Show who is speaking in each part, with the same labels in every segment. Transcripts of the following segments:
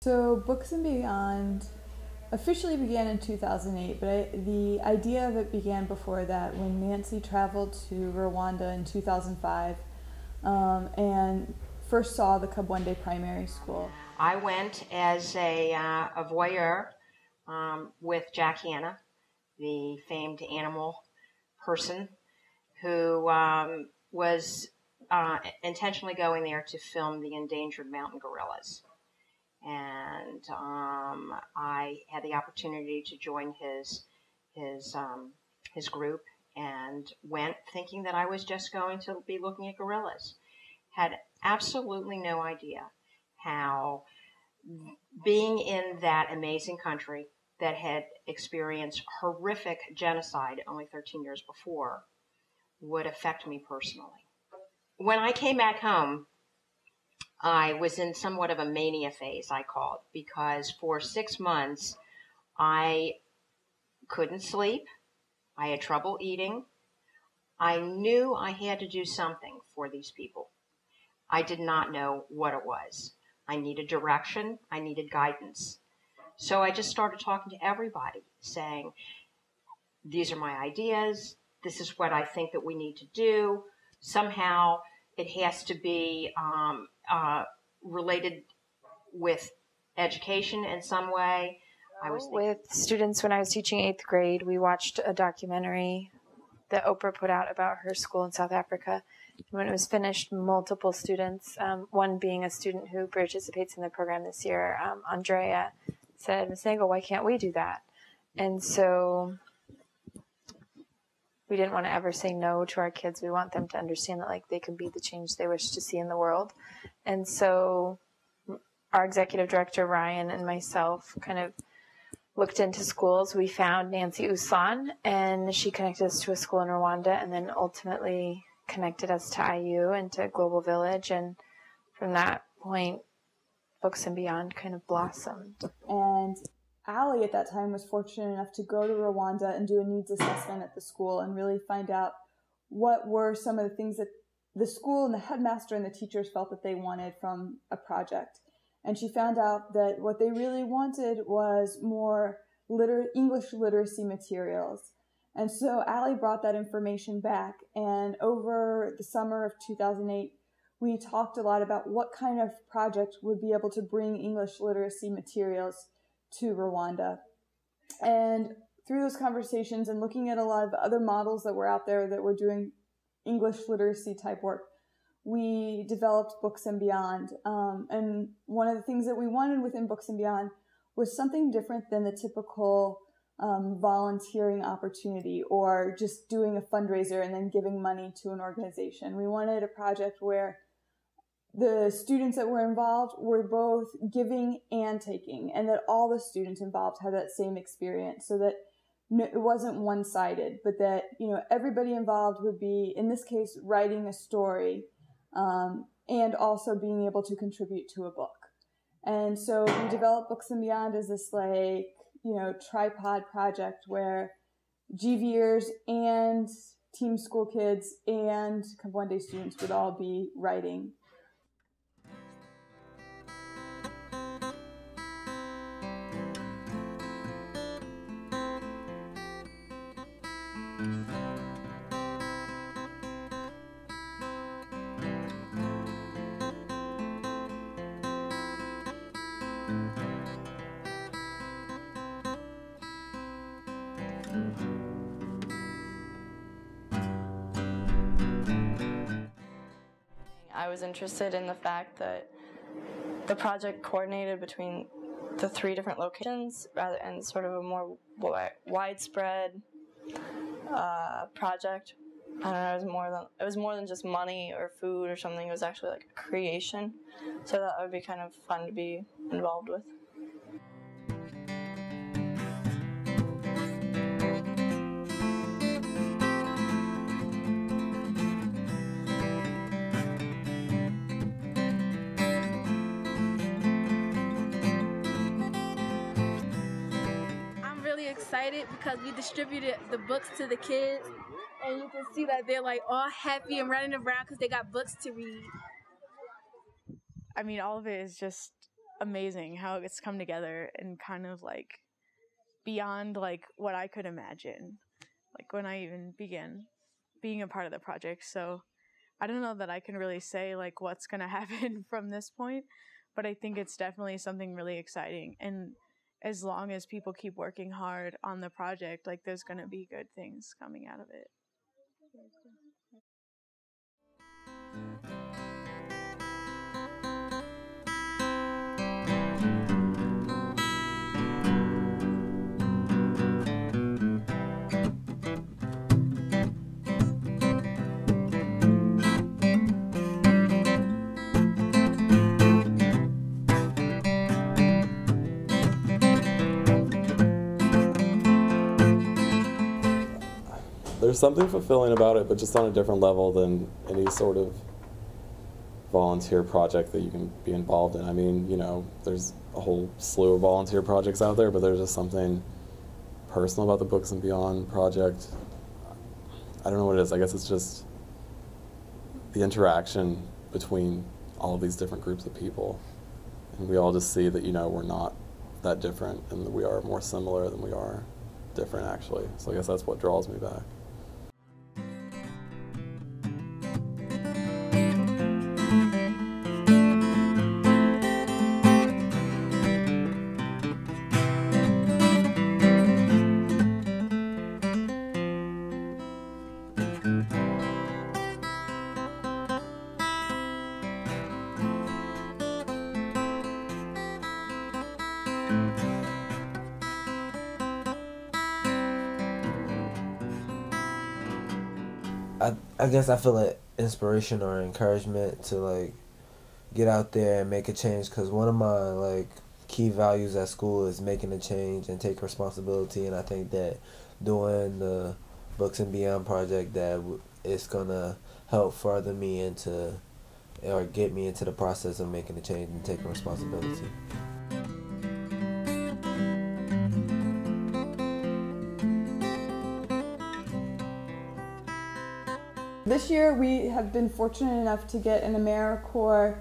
Speaker 1: So Books and Beyond officially began in 2008, but the idea of it began before that when Nancy traveled to Rwanda in 2005 and first saw the Kabwende Primary School.
Speaker 2: I went as a voyeur with Jack Hanna, the famed animal person, who was intentionally going there to film the endangered mountain gorillas. And I had the opportunity to join his group and went thinking that I was just going to be looking at gorillas. Had absolutely no idea how being in that amazing country that had experienced horrific genocide only 13 years before would affect me personally. When I came back home, I was in somewhat of a mania phase, I call it, because for 6 months I couldn't sleep. I had trouble eating. I knew I had to do something for these people. I did not know what it was. I needed direction. I needed guidance. So I just started talking to everybody, saying, these are my ideas. This is what I think that we need to do. Somehow it has to be related with education in some way.
Speaker 3: With students, when I was teaching 8th grade, we watched a documentary that Oprah put out about her school in South Africa. When it was finished, multiple students, one being a student who participates in the program this year, Andrea, said, "Ms. Nagel, why can't we do that?" And so we didn't want to ever say no to our kids. We want them to understand that they can be the change they wish to see in the world. And so our executive director, Ryan, and myself kind of looked into schools. We found Nancy Uslan, and she connected us to a school in Rwanda, and then ultimately connected us to IU and to Global Village. And from that point, Books and Beyond kind of blossomed.
Speaker 1: And Allie at that time was fortunate enough to go to Rwanda and do a needs assessment at the school and really find out what were some of the things that the school and the headmaster and the teachers felt that they wanted from a project. And she found out that what they really wanted was more English literacy materials. And so Allie brought that information back, and over the summer of 2008, we talked a lot about what kind of project would be able to bring English literacy materials to Rwanda. And through those conversations and looking at a lot of other models that were out there that were doing English literacy type work, we developed Books and Beyond. And one of the things that we wanted within Books and Beyond was something different than the typical volunteering opportunity or just doing a fundraiser and then giving money to an organization. We wanted a project where the students that were involved were both giving and taking, and that all the students involved had that same experience, so that it wasn't one-sided, but that everybody involved would be, in this case, writing a story and also being able to contribute to a book. And so we developed Books and Beyond as this tripod project where GVers and Team School Kids and Kabwende students would all be writing.
Speaker 4: I was interested in the fact that the project coordinated between the 3 different locations rather and sort of a more widespread project. I don't know, it was more than just money or food or something. It was actually like a creation. So that would be kind of fun to be involved with.
Speaker 5: Excited because we distributed the books to the kids, and you can see that they're all happy and running around because they got books to read.
Speaker 6: I mean, all of it is just amazing how it's come together and kind of like beyond like what I could imagine, like when I even began being a part of the project. So I don't know that I can really say like what's going to happen from this point, but I think it's definitely something really exciting. And as long as people keep working hard on the project, like there's going to be good things coming out of it.
Speaker 7: There's something fulfilling about it, but just on a different level than any sort of volunteer project that you can be involved in. I mean, you know, there's a whole slew of volunteer projects out there, but there's just something personal about the Books and Beyond project. I don't know what it is. I guess it's just the interaction between all of these different groups of people. And we all just see that, you know, we're not that different and that we are more similar than we are different, actually. So I guess that's what draws me back.
Speaker 8: I guess I feel like inspiration or encouragement to like get out there and make a change, because one of my like key values at school is making a change and take responsibility, and I think that doing the Books and Beyond project that it's gonna help further me into or get me into the process of making a change and taking responsibility.
Speaker 1: This year we have been fortunate enough to get an AmeriCorps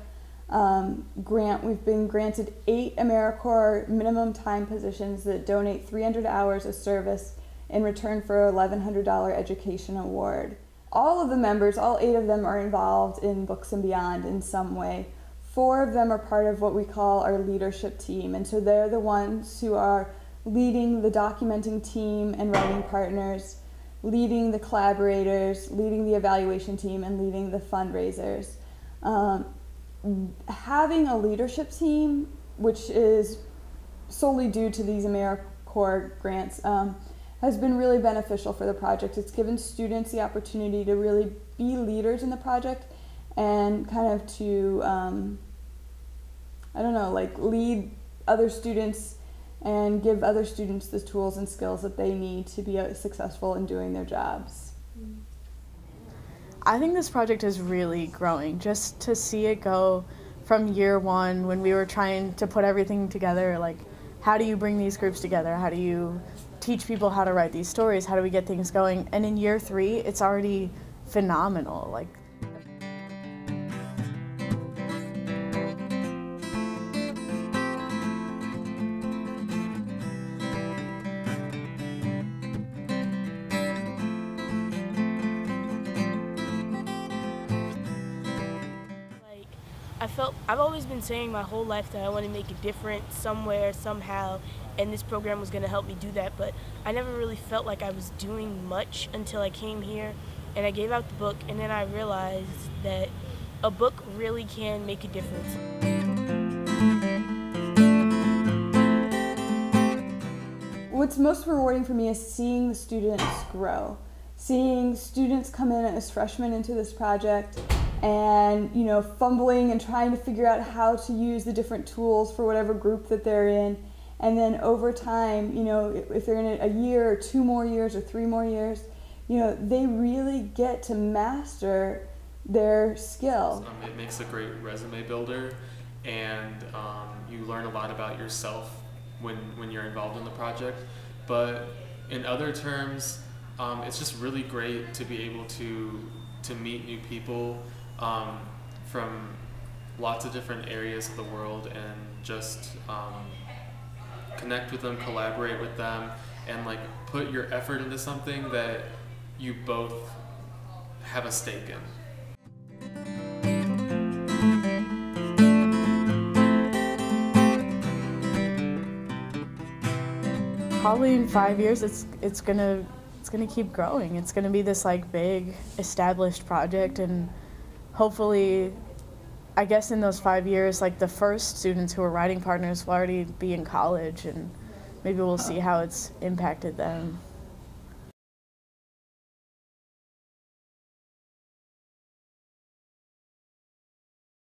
Speaker 1: grant. We've been granted 8 AmeriCorps minimum time positions that donate 300 hours of service in return for a $1,100 education award. All of the members, all 8 of them, are involved in Books and Beyond in some way. 4 of them are part of what we call our leadership team, and so they're the ones who are leading the documenting team and writing partners, leading the collaborators, leading the evaluation team, and leading the fundraisers. Having a leadership team, which is solely due to these AmeriCorps grants, has been really beneficial for the project. It's given students the opportunity to really be leaders in the project and kind of to, I don't know, like lead other students and give other students the tools and skills that they need to be successful in doing their jobs.
Speaker 6: I think this project is really growing. Just to see it go from year one when we were trying to put everything together, like how do you bring these groups together? How do you teach people how to write these stories? How do we get things going? And in year 3, it's already phenomenal. Like,
Speaker 5: I've always been saying my whole life that I want to make a difference somewhere, somehow, and this program was going to help me do that, but I never really felt like I was doing much until I came here and I gave out the book, and then I realized that a book really can make a difference.
Speaker 1: What's most rewarding for me is seeing the students grow, seeing students come in as freshmen into this project and, you know, fumbling and trying to figure out how to use the different tools for whatever group that they're in. And then over time, you know, if they're in a year or 2 more years or 3 more years, you know, they really get to master their skill.
Speaker 9: It makes a great resume builder, and you learn a lot about yourself when you're involved in the project. But in other terms, it's just really great to be able to meet new people from lots of different areas of the world and just connect with them, collaborate with them, and like put your effort into something that you both have a stake in.
Speaker 6: Probably in 5 years, it's gonna keep growing. It's gonna be this like big established project, and hopefully, I guess in those 5 years, like the first students who are writing partners will already be in college, and maybe we'll see how it's impacted them.